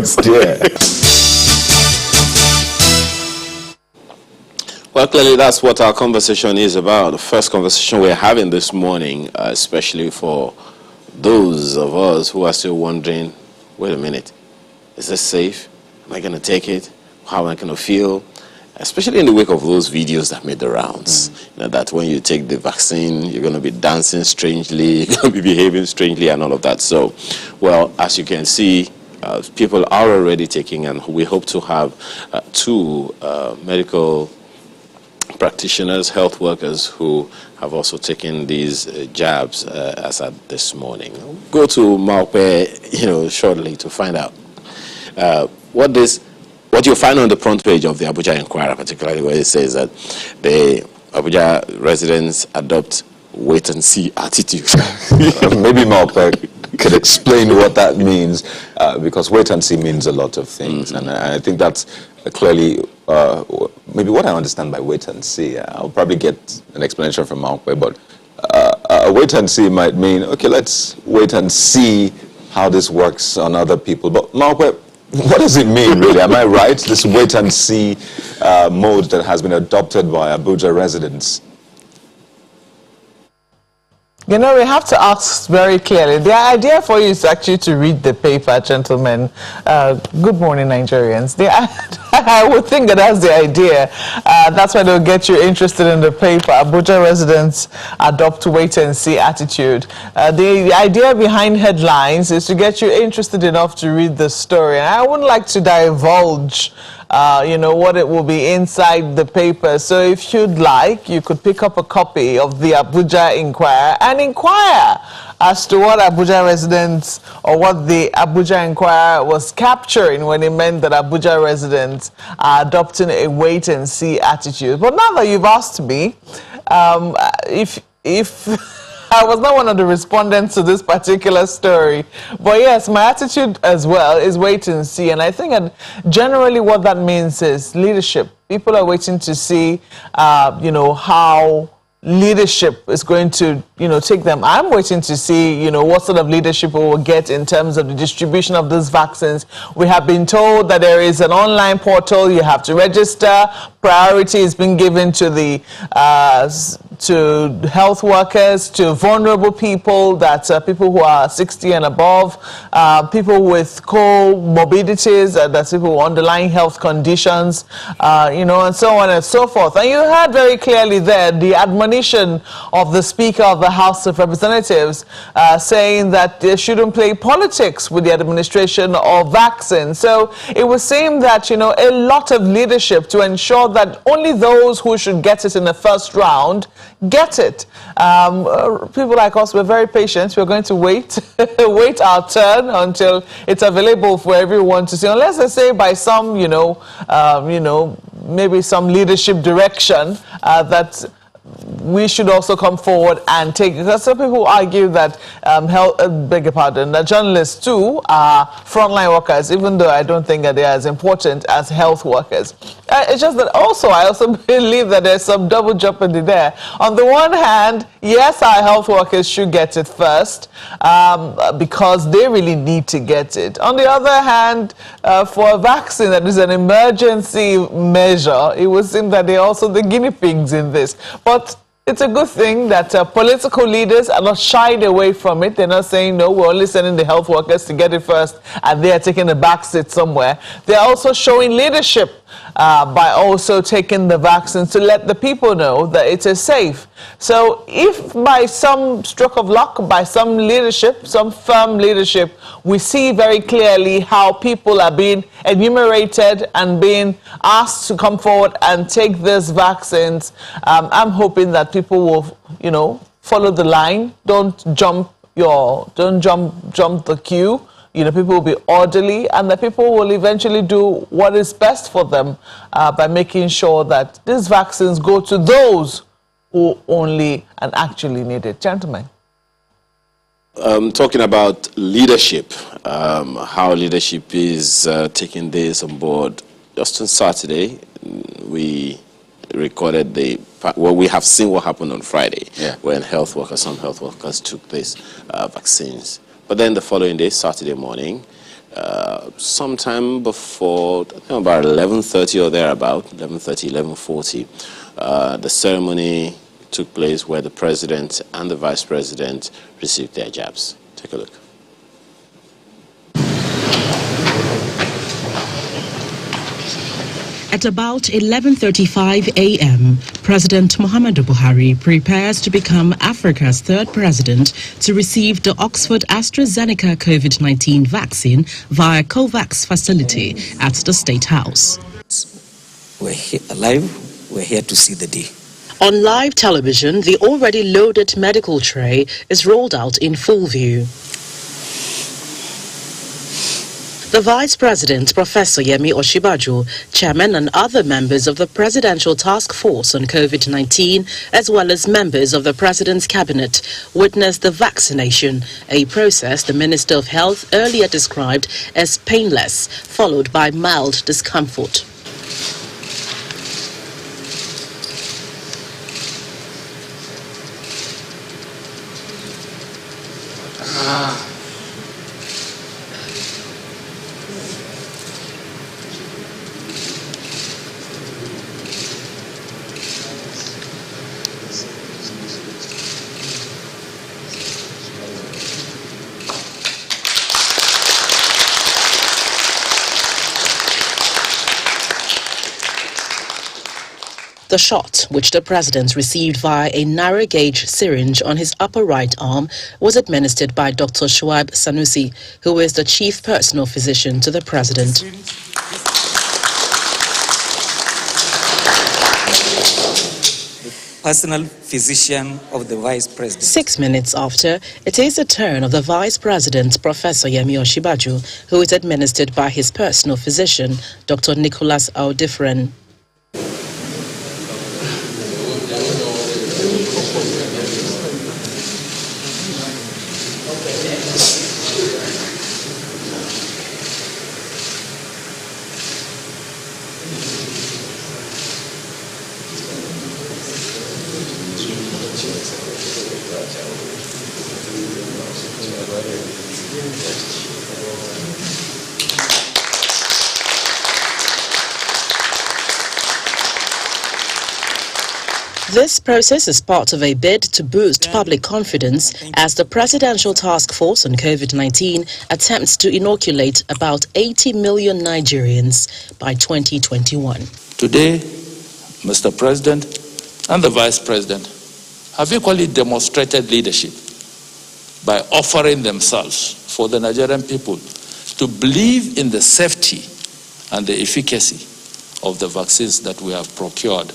dear. Well, clearly that's what our conversation is about. The first conversation we're having this morning, especially for those of us who are still wondering, wait a minute, is this safe? Am I going to take it? How am I going to feel? Especially in the wake of those videos that made the rounds. You know, that when you take the vaccine, you're going to be dancing strangely, you're going to be behaving strangely and all of that. So, well, as you can see, people are already taking, and we hope to have two medical practitioners, health workers who have also taken these jabs as at this morning. Go to Maupe, shortly to find out what you'll find on the front page of the Abuja Inquirer, particularly where it says that the Abuja residents adopt wait-and-see attitude. Maybe Maupe could explain what that means, because wait-and-see means a lot of things, and I think that's clearly maybe what I understand by wait-and-see. I'll probably get an explanation from Maupe, but wait-and-see might mean, okay, let's wait and see how this works on other people. But Maupe, what does it mean, really? Am I right? This wait-and-see mode that has been adopted by Abuja residents? We have to ask very clearly. The idea for you is actually to read the paper, gentlemen. Good morning, Nigerians. I would think that's the idea. That's why they'll get you interested in the paper. Abuja residents adopt wait-and-see attitude. The idea behind headlines is to get you interested enough to read the story. And I wouldn't like to divulge what it will be inside the paper. So if you'd like, you could pick up a copy of the Abuja Inquirer and inquire as to what Abuja residents or what the Abuja Inquirer was capturing when it meant that Abuja residents are adopting a wait-and-see attitude. But now that you've asked me, if I was not one of the respondents to this particular story, but yes, my attitude as well is wait and see. And I think generally what that means is leadership. People are waiting to see, how leadership is going to, take them. I'm waiting to see, what sort of leadership we will get in terms of the distribution of these vaccines. We have been told that there is an online portal. You have to register. Priority is being given to the to health workers, to vulnerable people, people who are 60 and above, people with comorbidities, that's people with underlying health conditions, and so on and so forth. And you heard very clearly there the admonition of the Speaker of the House of Representatives saying that they shouldn't play politics with the administration of vaccines. So it would seem that, a lot of leadership to ensure that only those who should get it in the first round get it. People like us, we're very patient. We're going to wait our turn until it's available for everyone to see, unless they say by some, maybe some leadership direction that we should also come forward and take it. Because some people argue that that journalists too are frontline workers, even though I don't think that they are as important as health workers. It's just that I also believe that there's some double jeopardy there. On the one hand, yes, our health workers should get it first because they really need to get it. On the other hand, for a vaccine that is an emergency measure, it would seem that they're also the guinea pigs in this. But it's a good thing that political leaders are not shied away from it. They're not saying, no, we're only sending the health workers to get it first, and they are taking the back seat somewhere. They're also showing leadership by also taking the vaccines to let the people know that it is safe. So if by some stroke of luck, by some leadership, some firm leadership, we see very clearly how people are being enumerated and being asked to come forward and take these vaccines, I'm hoping that people will, follow the line. Don't jump the queue. People will be orderly, and the people will eventually do what is best for them by making sure that these vaccines go to those who only and actually need it. Gentlemen. Talking about leadership, how leadership is taking this on board. Just on Saturday, we recorded we have seen what happened on Friday, when some health workers took these vaccines. But then the following day, Saturday morning, sometime before, I think about 11:30 or thereabout, 11:30, 11:40, the ceremony took place where the president and the vice president received their jabs. Take a look. At about 11:35 a.m., President Muhammadu Buhari prepares to become Africa's third president to receive the Oxford AstraZeneca COVID-19 vaccine via COVAX facility at the State House. We're here alive, we're here to see the day. On live television, the already loaded medical tray is rolled out in full view. The Vice President, Professor Yemi Osinbajo, Chairman and other members of the Presidential Task Force on COVID-19, as well as members of the President's Cabinet, witnessed the vaccination, a process the Minister of Health earlier described as painless, followed by mild discomfort. The shot, which the president received via a narrow-gauge syringe on his upper right arm, was administered by Dr. Shuaib Sanusi, who is the chief personal physician to the president. Personal physician of the Vice President. 6 minutes after, it is the turn of the Vice President, Professor Yemi Osinbajo, who is administered by his personal physician, Dr. Nicholas Audifren. This process is part of a bid to boost public confidence as the Presidential Task Force on COVID-19 attempts to inoculate about 80 million Nigerians by 2021. Today, Mr. President and the Vice President have equally demonstrated leadership by offering themselves for the Nigerian people to believe in the safety and the efficacy of the vaccines that we have procured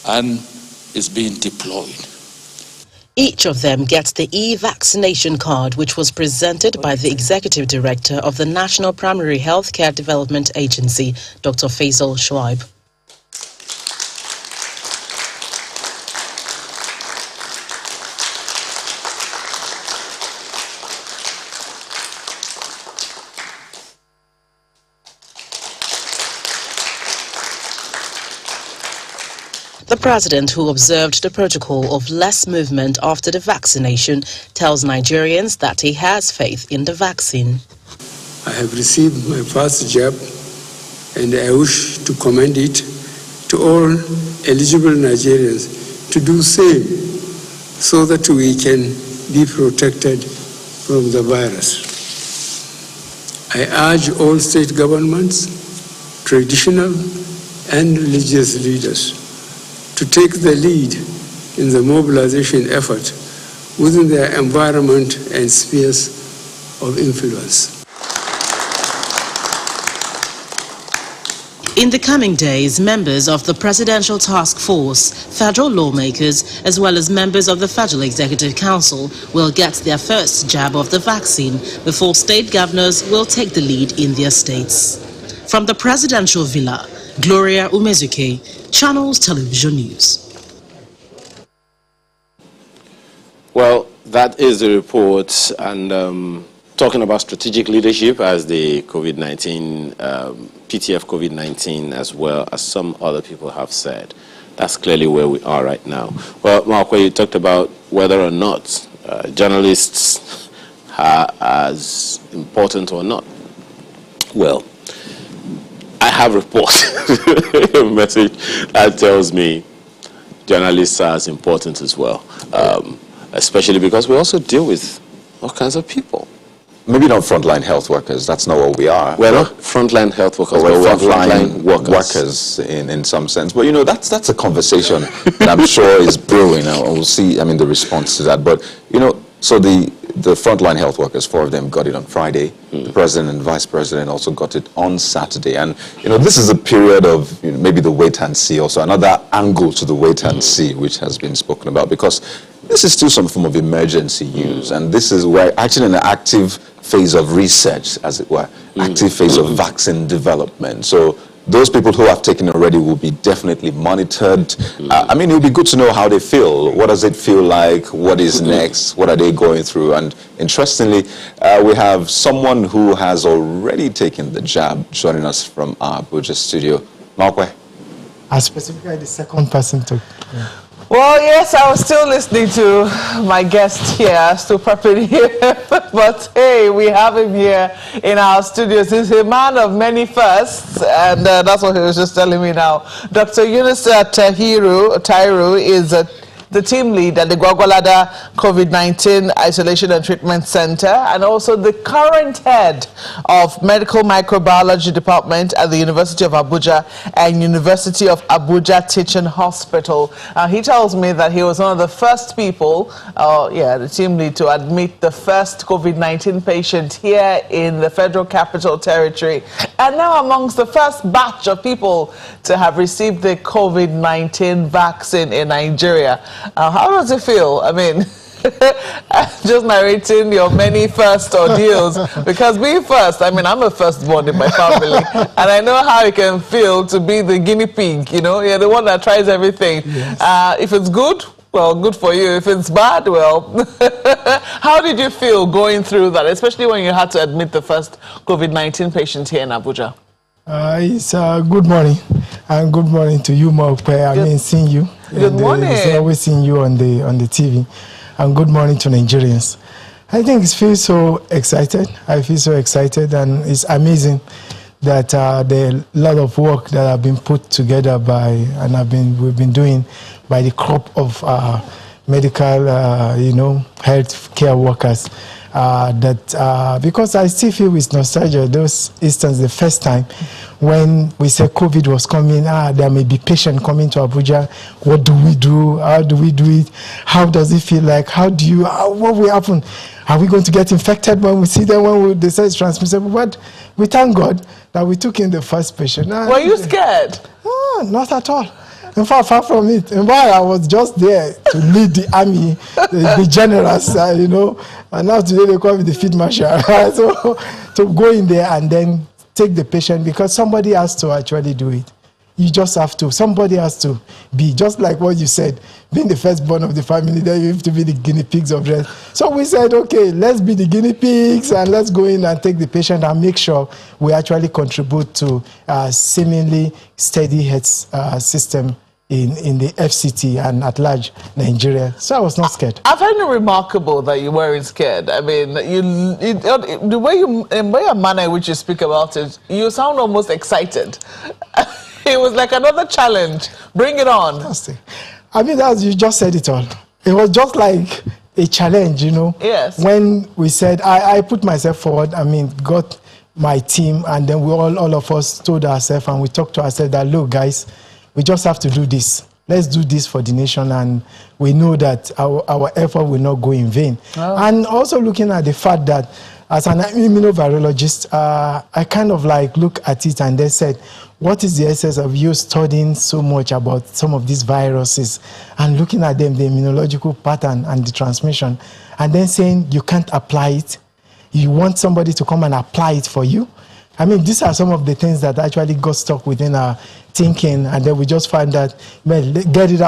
and is being deployed. Each of them gets the e-vaccination card, which was presented by the Executive Director of the National Primary Healthcare Development Agency, Dr. Faisal Shuaib. The president, who observed the protocol of less movement after the vaccination, tells Nigerians that he has faith in the vaccine. I have received my first jab and I wish to commend it to all eligible Nigerians to do same so that we can be protected from the virus. I urge all state governments, traditional and religious leaders to take the lead in the mobilization effort within their environment and spheres of influence. In the coming days, members of the Presidential Task Force, federal lawmakers, as well as members of the Federal Executive Council will get their first jab of the vaccine before state governors will take the lead in their states. From the presidential villa, Gloria Umezuke, Channels Television News. Well, that is the report, and talking about strategic leadership as the COVID-19, PTF COVID-19, as well as some other people have said. That's clearly where we are right now. Well, Mark, you talked about whether or not journalists are as important or not. Well, I have reports, a message that tells me journalists are as important as well, especially because we also deal with all kinds of people. Maybe not frontline health workers, that's not what we are. We're not frontline health workers, we're but frontline workers in some sense. But, you know, that's a conversation that I'm sure is brewing, and we'll see, I mean, the response to that. But, you know, so the frontline health workers, 4 of them got it on Friday. The president and vice president also got it on Saturday. And, you know, this is a period of, you know, maybe the wait and see, also another angle to the wait and see, which has been spoken about, because this is still some form of emergency use. And this is where actually in an active phase of research, as it were, active phase of vaccine development. So those people who have taken already will be definitely monitored. I mean, it would be good to know how they feel. What does it feel like? What is next? What are they going through? And interestingly, we have someone who has already taken the jab joining us from our Abuja studio. Malkwe. Specifically the second person to... Yeah. Well, yes, I was still listening to my guest here, still prepping here. But hey, we have him here in our studios. He's a man of many firsts, and that's what he was just telling me now. Dr. Yunus Tairu is the team lead at the Gwagwalada COVID-19 Isolation and Treatment Center, and also the current head of Medical Microbiology Department at the University of Abuja and University of Abuja Teaching Hospital. He tells me that he was one of the first people, the team lead, to admit the first COVID-19 patient here in the Federal Capital Territory, and now amongst the first batch of people to have received the COVID-19 vaccine in Nigeria. How does it feel? I mean, just narrating your many first ordeals, because being first, I mean, I'm a firstborn in my family, and I know how it can feel to be the guinea pig, you know, you're the one that tries everything. Yes. If it's good, well, good for you. If it's bad, well, how did you feel going through that, especially when you had to admit the first COVID-19 patient here in Abuja? It's good morning, and good morning to you, Mokpe. I mean, seeing you. Good morning. It's always seeing you on the TV, and good morning to Nigerians. I think it feels so excited. I feel so excited, and it's amazing that there are a lot of work that have been put together by, and we've been doing by the crop of medical, health care workers. Because I still feel with nostalgia, those instances, the first time when we said COVID was coming, there may be patient coming to Abuja. What do we do? How do we do it? How does it feel like? What will happen? Are we going to get infected when we see them, when they say it's transmissible? But we thank God that we took in the first patient. Were you scared? Not at all. In fact, far from it. In fact, I was just there to lead the army, the generals, and now today they call me the field marshal. So to go in there and then take the patient, because somebody has to actually do it. You just have to. Somebody has to be, just like what you said, being the firstborn of the family, then you have to be the guinea pigs of rest. So we said, okay, let's be the guinea pigs and let's go in and take the patient and make sure we actually contribute to a seemingly steady health system in the FCT and at large Nigeria. So I was not scared. I find it remarkable that you weren't scared. I mean, the way your manner in which you speak about it, you sound almost excited. It was like another challenge. Bring it on. Fantastic. I mean, you just said it all. It was just like a challenge, Yes. When we said, I put myself forward, got my team, and then we all of us told ourselves and we talked to ourselves that, look, guys, we just have to do this. Let's do this for the nation, and we know that our effort will not go in vain. Oh. And also looking at the fact that as an immunovirologist, I kind of look at it and then said, what is the essence of you studying so much about some of these viruses and looking at them, the immunological pattern and the transmission, and then saying you can't apply it? You want somebody to come and apply it for you? These are some of the things that actually got stuck within our thinking, and then we just find that, man, get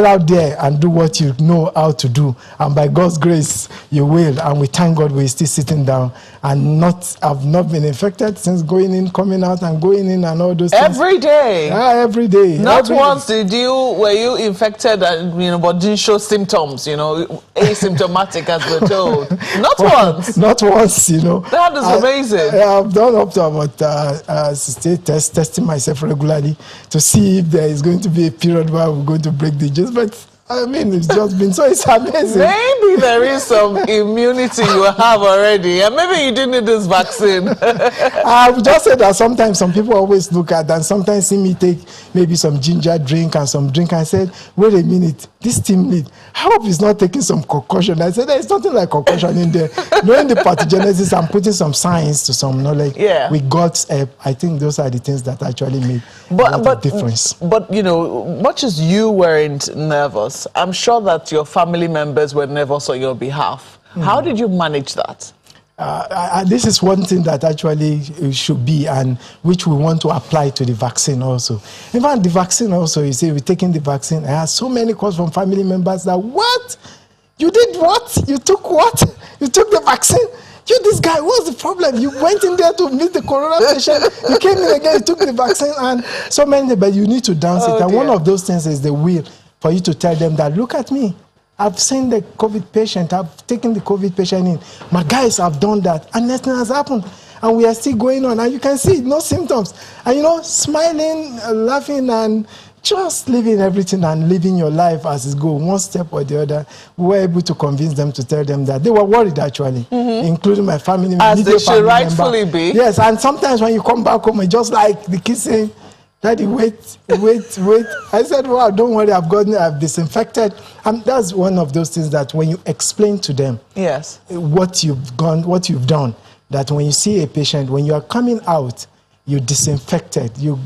out there and do what you know how to do, and by God's grace you will. And we thank God we're still sitting down, and I've not been infected since going in, coming out, and going in, and all those things. Every day? Every day. Not once were you infected and, but didn't show symptoms, asymptomatic as we're told. Not once. Not once, That is amazing. I've done up to about testing myself regularly to see if there is going to be a period where we're going to break the gist, but I mean, it's just been so, it's amazing. Maybe there is some immunity you have already, and maybe you didn't need this vaccine. I've just said that sometimes some people always look at and sometimes see me take maybe some ginger drink and some drink, and said, wait a minute, this team lead, I hope he's not taking some concoction. I said, there's nothing like concoction in there. Knowing the pathogenesis and putting some science to some knowledge, we got, I think those are the things that actually made a lot of difference. But, much as you weren't nervous, I'm sure that your family members were nervous on your behalf. How did you manage that? This is one thing that actually should be, and which we want to apply to the vaccine also. In fact, the vaccine also, you see, we're taking the vaccine. I had so many calls from family members that, what? You did what? You took what? You took the vaccine? You, this guy, what's the problem? You went in there to meet the corona patient. You came in again, you took the vaccine, and so many, but you need to dance it. And one of those things is the will for you to tell them that, look at me. I've seen the COVID patient. I've taken the COVID patient in. My guys have done that, and nothing has happened. And we are still going on. And you can see no symptoms. And smiling, laughing, and just living everything and living your life as it goes, one step or the other. We were able to convince them to tell them that. They were worried, actually, including my family. As they should rightfully be. Yes, and sometimes when you come back home, it's just like the kids saying, Daddy, wait. I said, well, don't worry, I've disinfected. And that's one of those things that when you explain to them what you've done, that when you see a patient, when you are coming out, you disinfected, you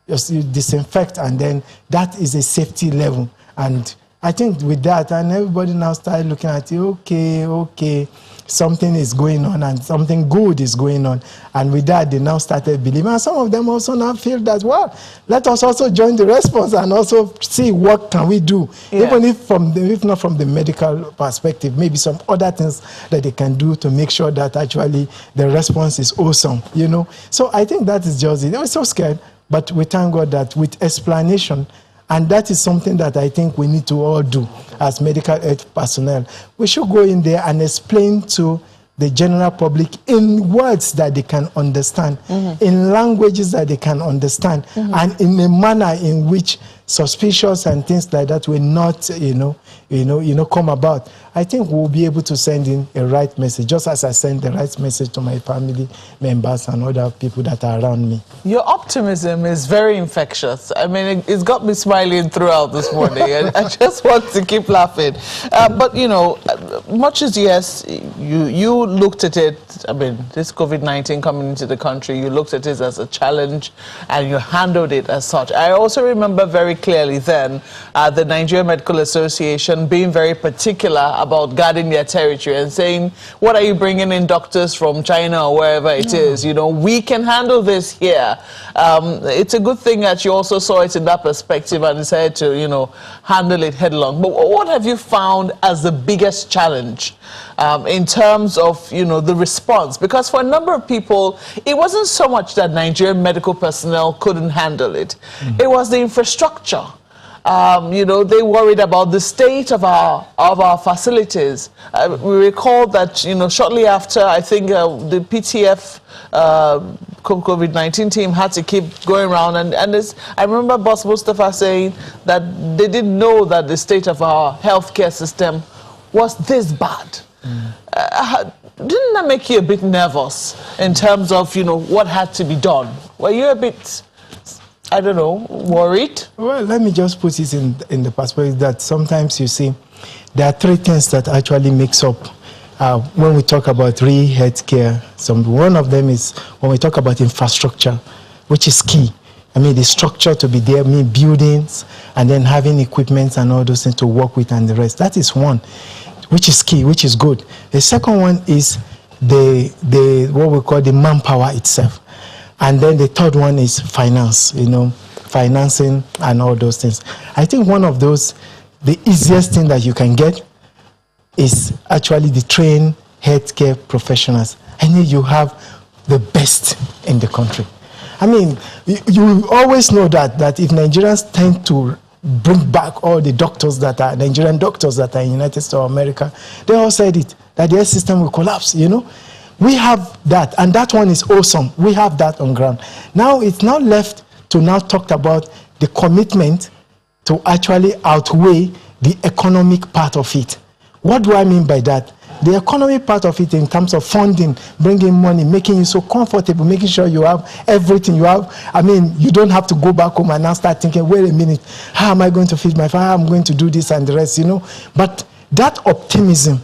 disinfect, and then that is a safety level. And I think with that, and everybody now started looking at it, okay, something is going on and something good is going on. And with that, they now started believing. And some of them also now feel that, well, let us also join the response and also see what can we do. Even if not from the medical perspective, maybe some other things that they can do to make sure that actually the response is awesome, So I think that is just it. They were so scared, but we thank God that with explanation, and that is something that I think we need to all do as medical health personnel. We should go in there and explain to the general public in words that they can understand, in languages that they can understand, and in a manner in which suspicious and things like that will not, come about. I think we'll be able to send in a right message, just as I send the right message to my family members and other people that are around me. Your optimism is very infectious. I mean, it's got me smiling throughout this morning. I just want to keep laughing. But, much as you looked at it, I mean, this COVID-19 coming into the country, you looked at it as a challenge and you handled it as such. I also remember very clearly then the Nigerian Medical Association being very particular about guarding their territory and saying, what are you bringing in doctors from China or wherever it is? We can handle this here. It's a good thing that you also saw it in that perspective and decided to, handle it headlong. But what have you found as the biggest challenge in terms of, the response? Because for a number of people, it wasn't so much that Nigerian medical personnel couldn't handle it. It was the infrastructure. They worried about the state of our facilities. We recall that, shortly after, I think the PTF COVID-19 team had to keep going around. And I remember Boss Mustafa saying that they didn't know that the state of our healthcare system was this bad. Didn't that make you a bit nervous in terms of, what had to be done? Were you a bit, I don't know, worried? Well, let me just put it in the perspective that sometimes you see there are three things that actually makes up when we talk about real healthcare. One of them is when we talk about infrastructure, which is key. I mean, the structure to be there, buildings, and then having equipment and all those things to work with and the rest. That is one, which is key, which is good. The second one is what we call the manpower itself. And then the third one is finance, financing and all those things. I think one of those, the easiest thing that you can get is actually the trained healthcare professionals. I need you have the best in the country. I mean, you always know that if Nigerians tend to bring back all the doctors that are Nigerian doctors that are in the United States of America, they all said it, that the health system will collapse, you know. We have that, and that one is awesome. We have that on ground. Now it's now left to now talk about the commitment to actually outweigh the economic part of it. What do I mean by that? The economic part of it in terms of funding, bringing money, making you so comfortable, making sure you have everything you have. I mean, you don't have to go back home and now start thinking, wait a minute, how am I going to feed my family? How am I going to do this and the rest, you know? But that optimism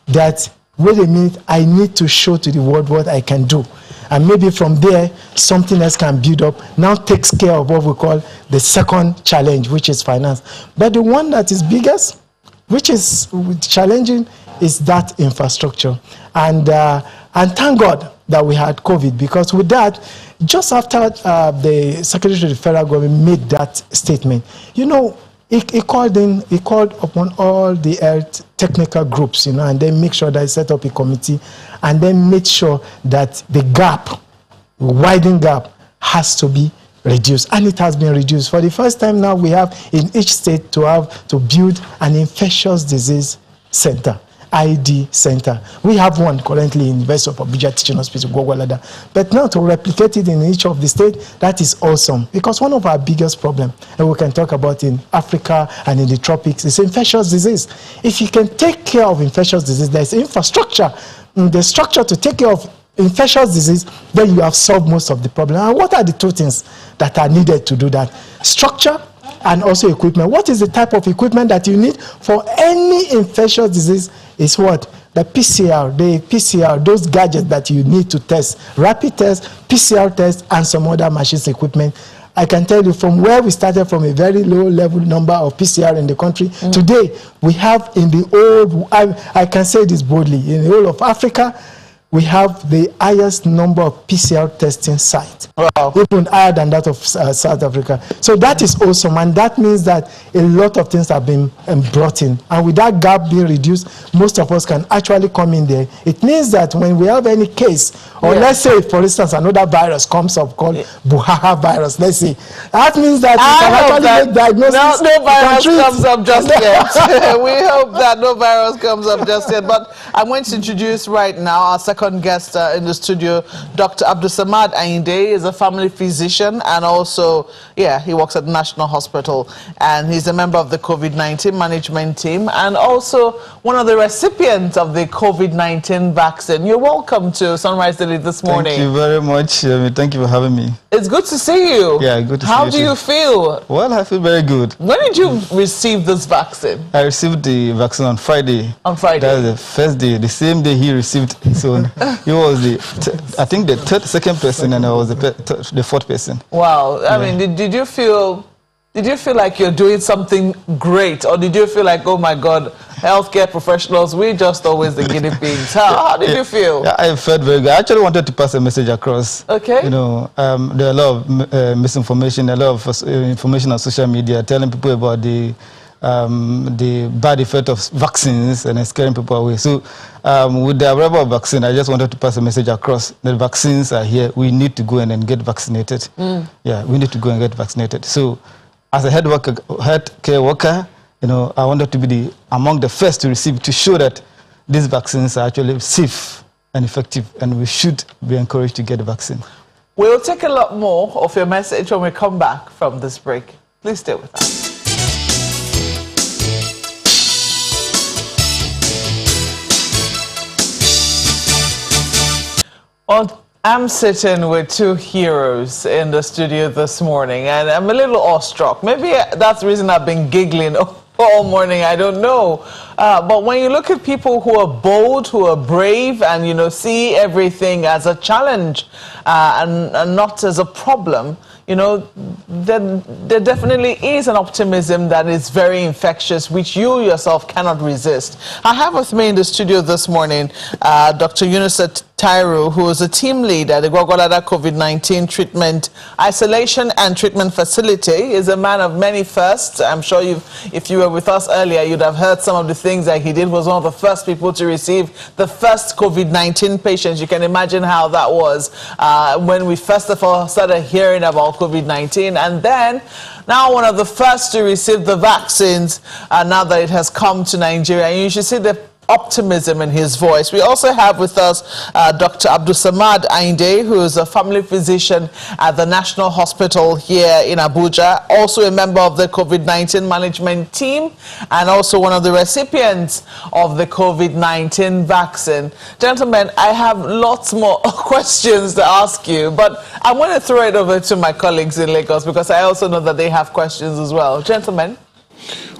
that, wait a minute, I need to show to the world what I can do. And maybe from there, something else can build up, now takes care of what we call the second challenge, which is finance. But the one that is biggest, which is challenging, is that infrastructure. And thank God that we had COVID, because with that, just after the Secretary of the Federal Government made that statement, you know, he called upon all the health technical groups, you know, and then make sure that he set up a committee and then made sure that the gap, widening gap, has to be reduced, and it has been reduced. For the first time now, we have in each state to build an infectious disease center, ID center. We have one currently in the University of Abuja Teaching Hospital, Gwagwalada. But now to replicate it in each of the states, that is awesome. Because one of our biggest problems, and we can talk about in Africa and in the tropics, is infectious disease. If you can take care of infectious disease, there's infrastructure, the structure to take care of infectious disease, then you have solved most of the problem. And what are the two things that are needed to do that? Structure and also equipment. What is the type of equipment that you need for any infectious disease? Is what? The PCR, those gadgets that you need to test, rapid test, PCR test, and some other machines equipment. I can tell you from where we started from a very low level number of PCR in the country. Today, we have in the old, I can say this boldly, in the whole of Africa, we have the highest number of PCR testing sites, even higher than that of South Africa. So that is awesome, and that means that a lot of things have been brought in. And with that gap being reduced, most of us can actually come in there. It means that when we have any case, or let's say, for instance, another virus comes up called Buhaha virus, let's say, that means that we can actually make diagnosis. No virus comes up just yet. We hope that no virus comes up just yet. But I'm going to introduce right now our second guest in the studio, Dr. Abdulsamad Ayinde is a family physician, and also, he works at the National Hospital, and he's a member of the COVID-19 management team, and also one of the recipients of the COVID-19 vaccine. You're welcome to Sunrise Daily this morning. Thank you very much. Thank you for having me. It's good to see you. Yeah, good to see you. How do you feel? Well, I feel very good. When did you receive this vaccine? I received the vaccine on Friday. On Friday? That was the first day, the same day he received his own. He was I think the second person, and I was the fourth person. Wow. I mean, did you feel like you're doing something great, or did you feel like, oh my God, healthcare professionals, we just always the guinea pigs? How did you feel? Yeah, I felt very good. I actually wanted to pass a message across. Okay. You know, there are a lot of misinformation, a lot of information on social media telling people about the bad effect of vaccines and scaring people away. So with the arrival of vaccine, I just wanted to pass a message across. The vaccines are here. We need to go in and get vaccinated. Yeah, we need to go and get vaccinated. So as a healthcare worker, you know, I wanted to be among the first to receive, to show that these vaccines are actually safe and effective, and we should be encouraged to get the vaccine. We'll take a lot more of your message when we come back from this break. Please stay with us. Well, I'm sitting with two heroes in the studio this morning, and I'm a little awestruck. Maybe that's the reason I've been giggling all morning, I don't know. But when you look at people who are bold, who are brave, and, you know, see everything as a challenge and not as a problem, you know, there definitely is an optimism that is very infectious, which you yourself cannot resist. I have with me in the studio this morning Dr. Yunusa Tairu, who is a team leader at the Gwagwalada COVID-19 treatment, isolation and treatment facility, is a man of many firsts. I'm sure if you were with us earlier, you'd have heard some of the things that he did. Was one of the first people to receive the first COVID-19 patients. You can imagine how that was when we first of all started hearing about COVID-19, and then now one of the first to receive the vaccines now that it has come to Nigeria. And you should see the optimism in his voice. We also have with us Dr. Abdulsamad Ainde, who is a family physician at the National Hospital here in Abuja, also a member of the COVID-19 management team, and also one of the recipients of the COVID-19 vaccine. Gentlemen, I have lots more questions to ask you, but I'm going to throw it over to my colleagues in Lagos because I also know that they have questions as well. Gentlemen.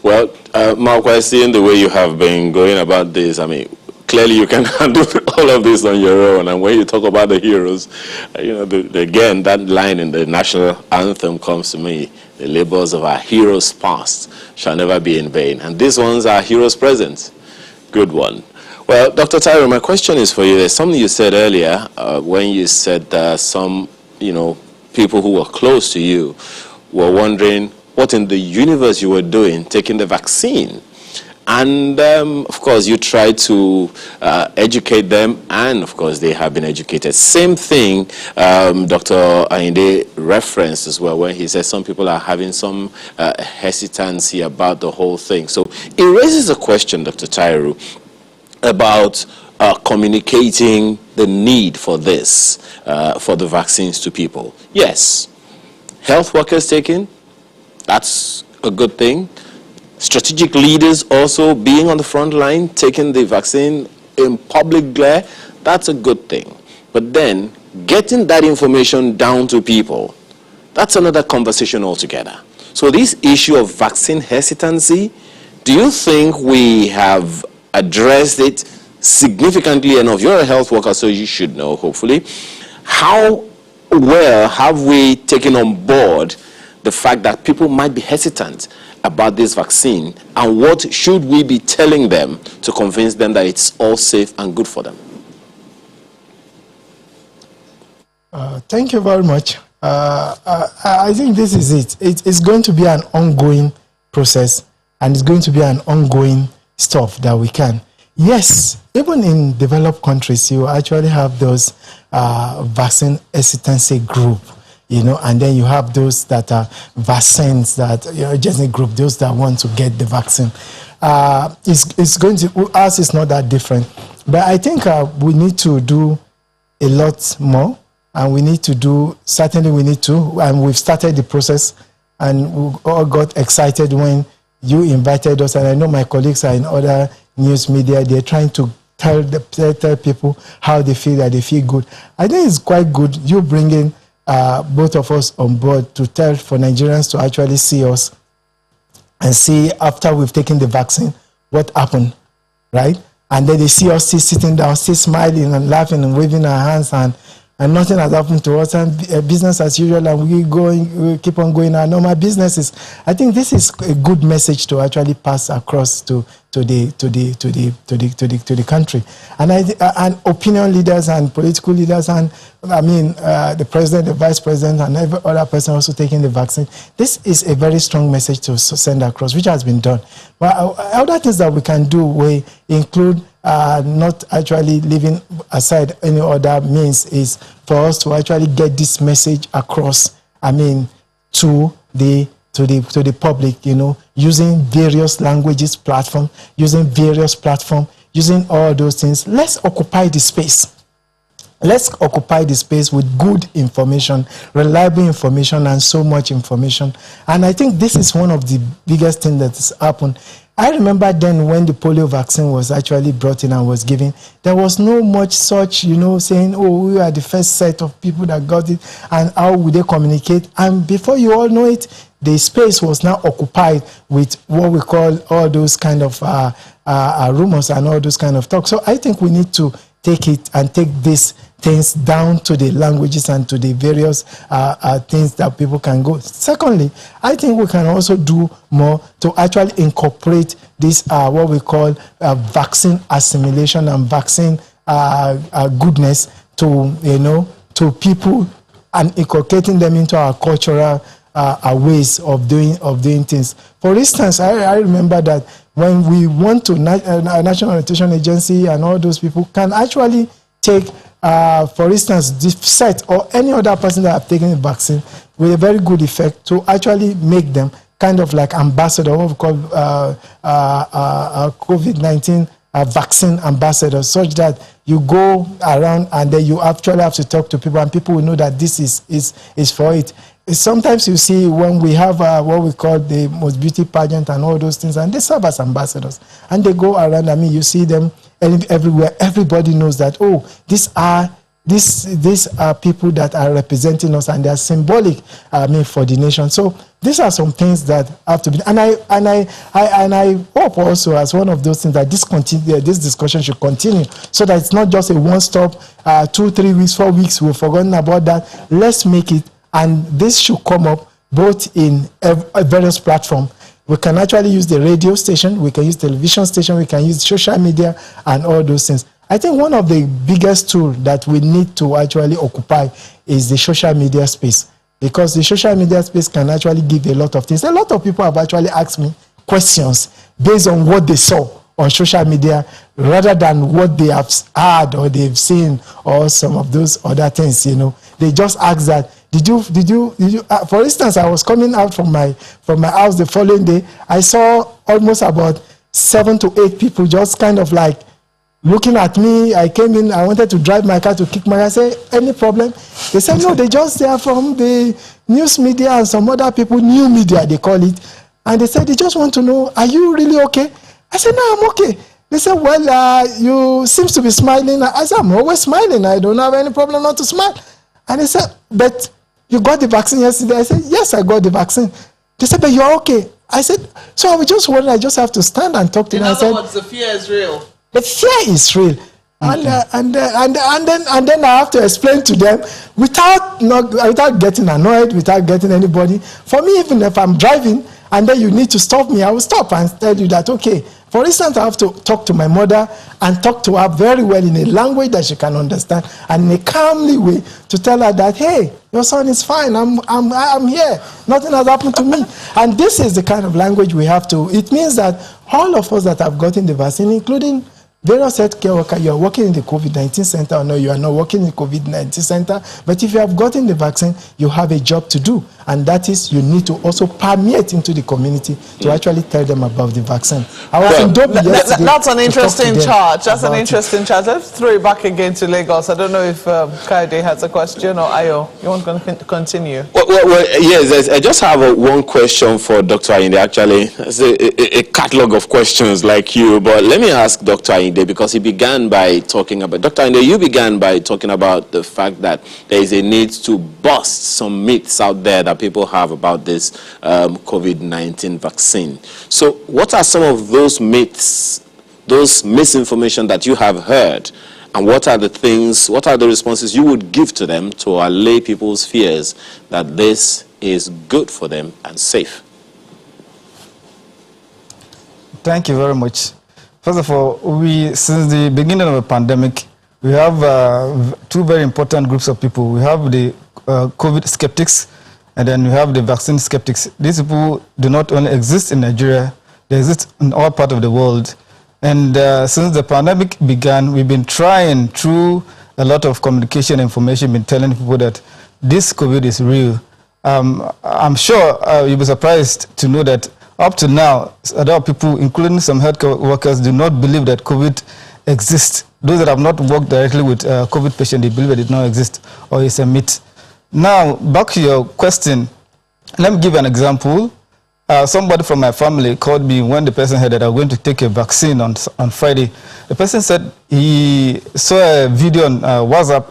Well, Mark, I see in the way you have been going about this, I mean, clearly you can handle all of this on your own. And when you talk about the heroes, you know, again, that line in the national anthem comes to me. The labors of our heroes past shall never be in vain. And these ones are heroes present. Good one. Well, Dr. Tairu, my question is for you. There's something you said earlier when you said that some, you know, people who were close to you were wondering what in the universe you were doing taking the vaccine. And, of course, you try to educate them, and, of course, they have been educated. Same thing Dr. Ainde referenced as well, when he says some people are having some hesitancy about the whole thing. So it raises a question, Dr. Tairu, about communicating the need for this, for the vaccines to people. Yes, health workers taking, that's a good thing. Strategic leaders also being on the front line, taking the vaccine in public glare, that's a good thing. But then getting that information down to people, that's another conversation altogether. So this issue of vaccine hesitancy, do you think we have addressed it significantly enough? You're a health worker, so you should know, hopefully. How well have we taken on board the fact that people might be hesitant about this vaccine, and what should we be telling them to convince them that it's all safe and good for them? Thank you very much. I think this is it. It's going to be an ongoing process, and it's going to be an ongoing stuff that we can. Yes, even in developed countries, you actually have those vaccine hesitancy group. You know, and then you have those that are vaccines that, you know, just a group, those that want to get the vaccine. It's going to, us is not that different. But I think we need to do a lot more, and we need to do, certainly we need to, and we've started the process, and we all got excited when you invited us, and I know my colleagues are in other news media, they're trying to tell people how they feel, that they feel good. I think it's quite good you bringing both of us on board to tell for Nigerians to actually see us and see after we've taken the vaccine what happened, right? And then they see us still sitting down, still smiling and laughing and waving our hands, and nothing has happened to us, and business as usual, and we keep on going our normal businesses. I think this is a good message to actually pass across to the country, and opinion leaders and political leaders, and I mean the president, the vice president, and every other person also taking the vaccine. This is a very strong message to send across, which has been done. But other things that we can do will include not actually leaving aside any other means, is for us to actually get this message across. I mean, to the public, you know, using various languages, using all those things. Let's occupy the space. Let's occupy the space with good information, reliable information, and so much information. And I think this is one of the biggest things that has happened. I remember then when the polio vaccine was actually brought in and was given, there was no much such, you know, saying, oh, we are the first set of people that got it, and how would they communicate? And before you all know it, the space was now occupied with what we call all those kind of rumors and all those kind of talk. So I think we need to take it and take these things down to the languages and to the various things that people can go. Secondly, I think we can also do more to actually incorporate this what we call vaccine assimilation and vaccine goodness to, to people and inculcating them into our cultural ways of doing things. For instance, I remember that when we went to National Nutrition Agency and all those people can actually take, for instance, the set or any other person that have taken the vaccine with a very good effect to actually make them kind of like ambassador, what we call COVID-19 vaccine ambassadors, such that you go around and then you actually have to talk to people and people will know that this is for it. Sometimes you see when we have what we call the most beauty pageant and all those things, and they serve as ambassadors. And they go around, I mean, you see them everywhere. Everybody knows that, oh, these are people that are representing us and they are symbolic, for the nation. So these are some things that have to be, and I hope also as one of those things that this discussion should continue, so that it's not just a one-stop, 2, 3 weeks, 4 weeks, we've forgotten about that. Let's make it, and this should come up both in various platforms. We can actually use the radio station, we can use television station, we can use social media and all those things. I think one of the biggest tools that we need to actually occupy is the social media space, because the social media space can actually give a lot of things. A lot of people have actually asked me questions based on what they saw on social media rather than what they have heard or they've seen or some of those other things, They just ask that, did you for instance, I was coming out from my house the following day. I saw almost about 7 to 8 people just kind of like looking at me. I came in, I wanted to drive my car to kick my car. I said, any problem? They said, no, they are from the news media and some other people, new media they call it. And they said, they just want to know, are you really okay? I said, no, I'm okay. They said, well, you seem to be smiling. I said, I'm always smiling. I don't have any problem not to smile. And they said, but you got the vaccine yesterday? I said, yes, I got the vaccine. They said, but you're okay. I said, so I was just worried. I just have to stand and talk to them. In other words, the fear is real. The fear is real. And then I have to explain to them without getting annoyed, without getting anybody. For me, even if I'm driving and then you need to stop me, I will stop and tell you that, okay. For instance, I have to talk to my mother and talk to her very well in a language that she can understand and in a calmly way to tell her that, hey, your son is fine. I'm here. Nothing has happened to me. And this is the kind of language we have to. It means that all of us that have gotten the vaccine, including various healthcare workers, you are working in the COVID-19 center, or no, you are not working in the COVID-19 center, but if you have gotten the vaccine, you have a job to do, and that is you need to also permeate into the community to actually tell them about the vaccine. I was in Dobi yesterday. That's an interesting charge. That's an interesting charge. Let's throw it back again to Lagos. I don't know if Kaide has a question, or Ayo, you want to continue? Well, yes, I just have one question for Dr. Ayinde, actually. It's a catalog of questions like you, but let me ask Dr. Ayinde, because he began by talking about, Dr. Ayinde, you began by talking about the fact that there is a need to bust some myths out there that people have about this COVID-19 vaccine. So what are some of those myths, those misinformation that you have heard, and what are the responses you would give to them to allay people's fears that this is good for them and safe? Thank you very much. First of all, since the beginning of the pandemic, we have 2 very important groups of people. We have the COVID skeptics, and then we have the vaccine skeptics. These people do not only exist in Nigeria, they exist in all parts of the world. And since the pandemic began, we've been trying through a lot of communication information, been telling people that this COVID is real. I'm sure you'll be surprised to know that up to now, a lot of people, including some healthcare workers, do not believe that COVID exists. Those that have not worked directly with COVID patients, they believe that it does not exist or it's a myth. Now, back to your question, let me give you an example. Somebody from my family called me when the person heard that I was going to take a vaccine on Friday. The person said he saw a video on WhatsApp.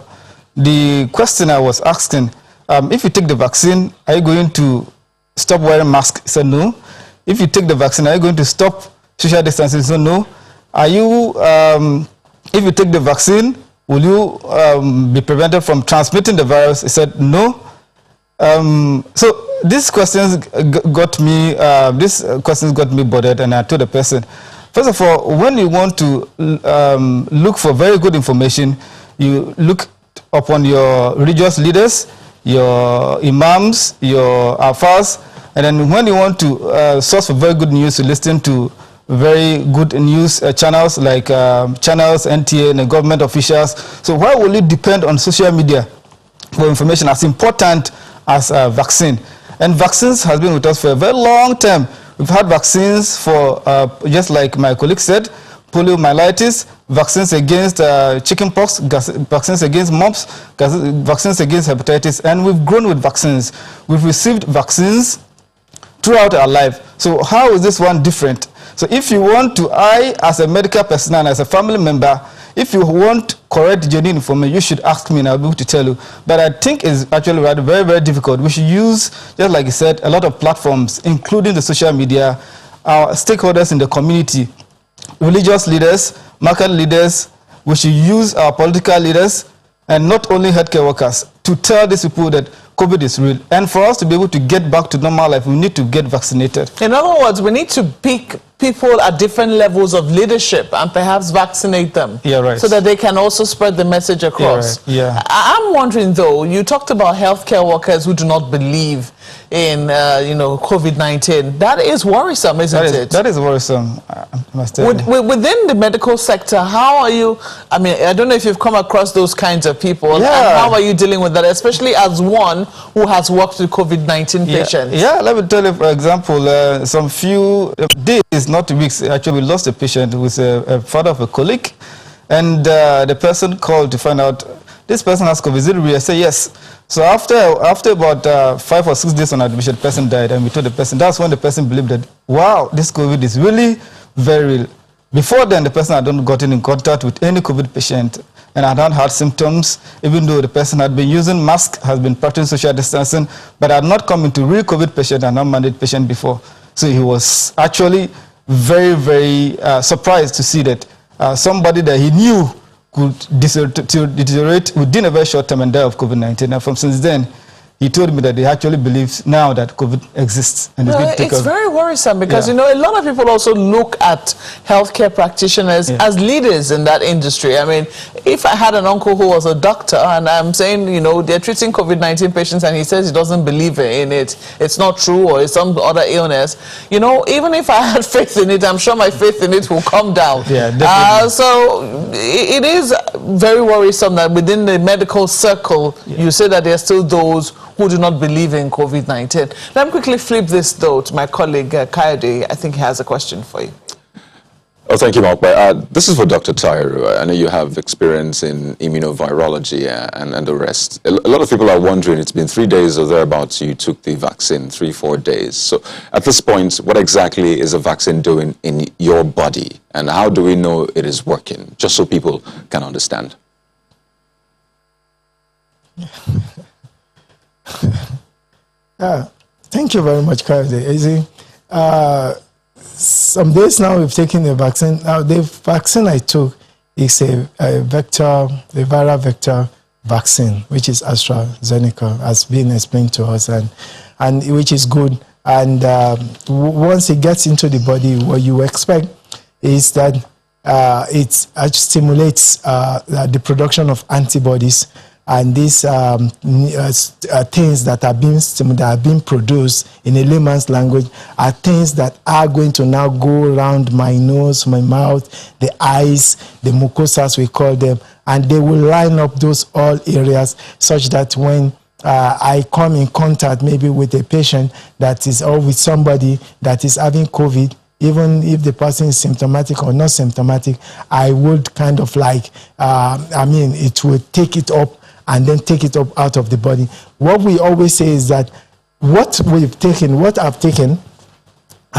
The question I was asking, if you take the vaccine, are you going to stop wearing masks? He said no. If you take the vaccine, are you going to stop social distancing? He said no. Are you, if you take the vaccine, will you be prevented from transmitting the virus? He said no. So these questions got me bothered, and I told the person, First of all, when you want to look for very good information, you look upon your religious leaders, your imams, your afars, and then when you want to source for very good news, you listen to very good news channels like channels, NTA, and government officials. So why will you depend on social media for information as important as vaccine? And vaccines has been with us for a very long time. We've had vaccines for, just like my colleague said, poliomyelitis, vaccines against chickenpox, vaccines against mumps, vaccines against hepatitis, and we've grown with vaccines. We've received vaccines throughout our life. So how is this one different? So if you want to, as a medical personnel and as a family member, if you want correct, genuine information, you should ask me and I'll be able to tell you. But I think it's actually very, very difficult. We should use, just like you said, a lot of platforms, including the social media, our stakeholders in the community, religious leaders, market leaders. We should use our political leaders and not only healthcare workers to tell these people that COVID is real. And for us to be able to get back to normal life, we need to get vaccinated. In other words, we need to pick people at different levels of leadership and perhaps vaccinate them. Yeah, right. So that they can also spread the message across. Yeah, right. Yeah. I'm wondering though, you talked about healthcare workers who do not believe in, COVID-19. That is worrisome, isn't it? That is worrisome, I must tell you. Within the medical sector, how are you, I don't know if you've come across those kinds of people, yeah. And how are you dealing with that, especially as one who has worked with COVID-19 patients? Yeah, let me tell you, for example, some few days, not weeks, actually we lost a patient who was a father of a colleague, and the person called to find out, this person has COVID, is it real? I say yes. So after about 5 or 6 days on admission, the person died, and we told the person, that's when the person believed that, wow, this COVID is really very real. Before then, the person had not gotten in contact with any COVID patient and had not had symptoms, even though the person had been using masks, has been practicing social distancing, but had not come into real COVID patient and non-mandate patient before. So he was actually very, very surprised to see that somebody that he knew could deteriorate within a very short time and die of COVID-19. And from since then, he told me that he actually believes now that COVID exists. And it's very worrisome because, a lot of people also look at healthcare practitioners as leaders in that industry. I mean, if I had an uncle who was a doctor and I'm saying, they're treating COVID-19 patients and he says he doesn't believe in it, it's not true, or it's some other illness, even if I had faith in it, I'm sure my faith in it will come down. Yeah, definitely. So it is very worrisome that within the medical circle, you say that there are still those who do not believe in COVID-19. Let me quickly flip this, though, to my colleague, Kayode. I think he has a question for you. Oh, thank you, Mark. This is for Dr. Tairu. I know you have experience in immunovirology and the rest. A lot of people are wondering, it's been 3 days or thereabouts you took the vaccine, 3-4 days. So at this point, what exactly is a vaccine doing in your body? And how do we know it is working? Just so people can understand. Thank you very much, Kayode. Some days now we've taken the vaccine. Now the vaccine I took is a viral vector vaccine, which is AstraZeneca, has been explained to us, and which is good. And once it gets into the body, what you expect is that it stimulates the production of antibodies. And these things that are being produced in a layman's language are things that are going to now go around my nose, my mouth, the eyes, the mucosas we call them, and they will line up those all areas such that when I come in contact maybe with a patient that is, or with somebody that is having COVID, even if the person is symptomatic or not symptomatic, I would kind of like, it will take it up and then take it up out of the body. What we always say is that what I've taken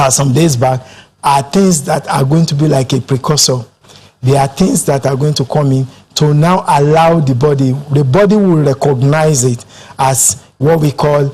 some days back are things that are going to be like a precursor. They are things that are going to come in to now allow the body will recognize it as what we call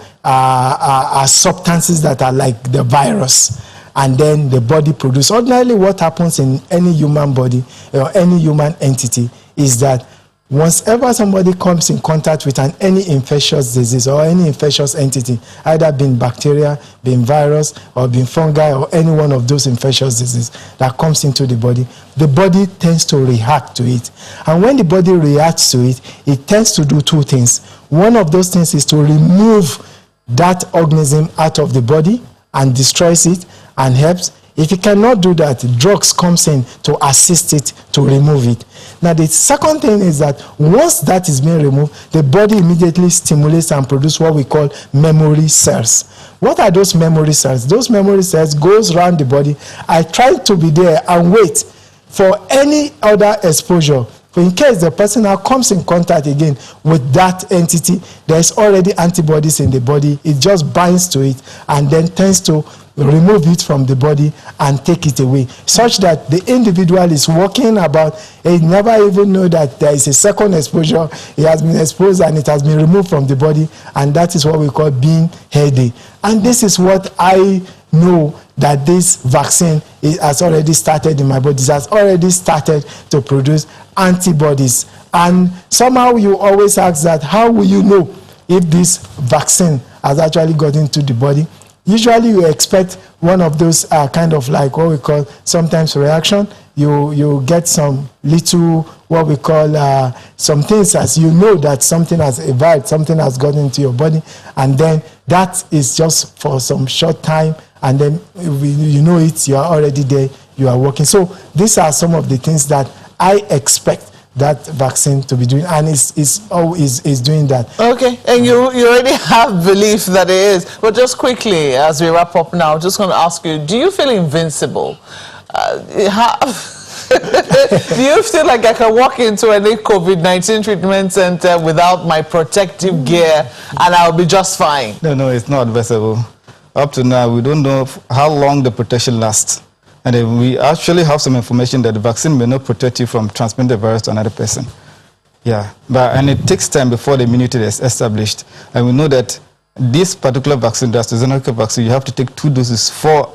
substances that are like the virus. And then the body produces. Ordinarily what happens in any human body or any human entity is that once ever somebody comes in contact with any infectious disease or any infectious entity, either being bacteria, being virus, or being fungi, or any one of those infectious diseases that comes into the body tends to react to it. And when the body reacts to it, it tends to do two things. One of those things is to remove that organism out of the body and destroys it and helps. If it cannot do that, drugs comes in to assist it to remove it. Now, the second thing is that once that is being removed, the body immediately stimulates and produces what we call memory cells. What are those memory cells? Those memory cells goes around the body. I try to be there and wait for any other exposure. In case the person now comes in contact again with that entity, there's already antibodies in the body. It just binds to it and then tends to remove it from the body and take it away, such that the individual is walking about, he never even know that there is a second exposure. He has been exposed and it has been removed from the body, and that is what we call being healthy. And this is what I know, that this vaccine has already started in my body. It has already started to produce antibodies. And somehow you always ask that, how will you know if this vaccine has actually got into the body? Usually you expect one of those kind of like what we call sometimes reaction. You get some little what we call some things, as you know that something has evolved, something has gotten into your body, and then that is just for some short time, and then you know it, you are already there, you are working. So these are some of the things that I expect that vaccine to be doing, and is doing that. Okay, and you already have belief that it is. But just quickly, as we wrap up now, just going to ask you, do you feel invincible? Do you feel like I can walk into any COVID-19 treatment center without my protective gear and I'll be just fine? No, it's not invincible. Up to now, we don't know how long the protection lasts. And we actually have some information that the vaccine may not protect you from transmitting the virus to another person. Yeah, and it takes time before the immunity is established. And we know that this particular vaccine, the AstraZeneca vaccine, you have to take 2 doses for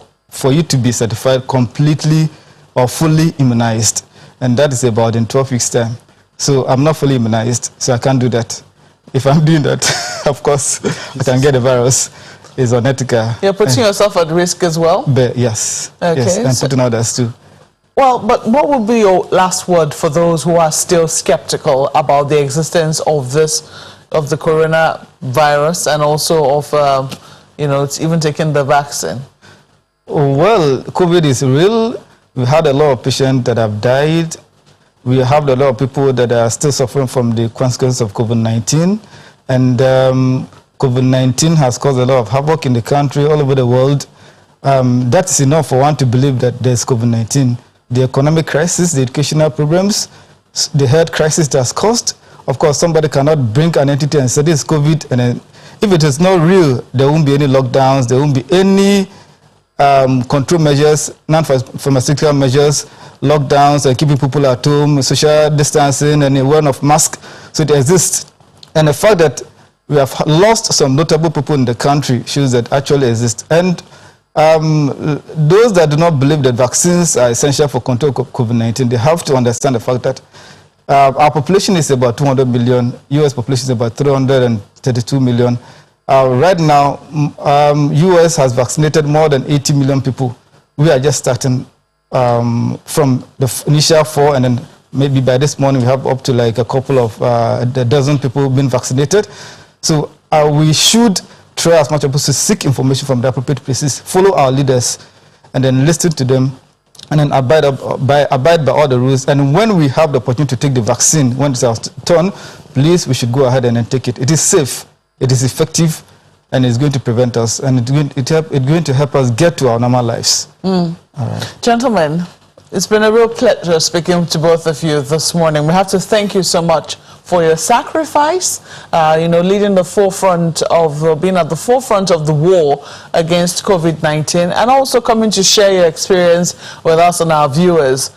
you to be certified completely or fully immunized. And that is about in 12 weeks' time. So I'm not fully immunized, so I can't do that. If I'm doing that, of course, I can get the virus. Is unethical. You're putting yourself at risk as well? Yes. Okay. Yes, and putting others too. Well, but what would be your last word for those who are still skeptical about the existence of the coronavirus, and also of, even taking the vaccine? Well, COVID is real. We had a lot of patients that have died. We have a lot of people that are still suffering from the consequences of COVID-19. And COVID-19 has caused a lot of havoc in the country, all over the world. That's enough for one to believe that there's COVID-19. The economic crisis, the educational problems, the health crisis that's caused. Of course, somebody cannot bring an entity and say this is COVID, and then if it is not real, there won't be any lockdowns, there won't be any control measures, non-pharmaceutical measures, lockdowns, and keeping people at home, social distancing, and wearing of masks. So it exists. And the fact that we have lost some notable people in the country shows that actually exist. And those that do not believe that vaccines are essential for control of COVID-19, they have to understand the fact that our population is about 200 million. US population is about 332 million. Right now, US has vaccinated more than 80 million people. We are just starting from the initial 4, and then maybe by this morning we have up to like a couple of a dozen people being vaccinated. So we should try as much as possible to seek information from the appropriate places, follow our leaders, and then listen to them, and then abide by all the rules. And when we have the opportunity to take the vaccine, when it's our turn, please, we should go ahead and then take it. It is safe, it is effective, and it's going to prevent us, and it's going to help us get to our normal lives. All right. Gentlemen, it's been a real pleasure speaking to both of you this morning. We have to thank you so much for your sacrifice, leading the forefront of, being at the forefront of the war against COVID-19, and also coming to share your experience with us and our viewers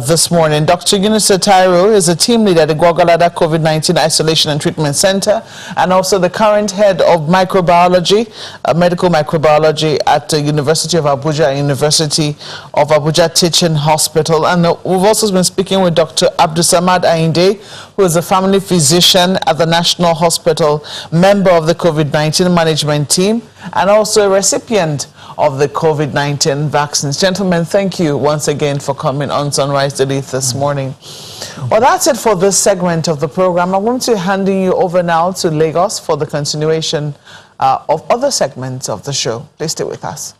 this morning. Dr. Yunusa Tairu is a team leader at the Gwagwalada COVID-19 Isolation and Treatment Center, and also the current head of microbiology, medical microbiology at the University of Abuja, University of Abuja Teaching Hospital. And we've also been speaking with Dr. Abdusamad Ainde, who is a family physician at the National Hospital, member of the COVID-19 management team, and also a recipient of the COVID-19 vaccines. Gentlemen, thank you once again for coming on Sunrise Daily this morning. Well, that's it for this segment of the program. I'm going to hand you over now to Lagos for the continuation of other segments of the show. Please stay with us.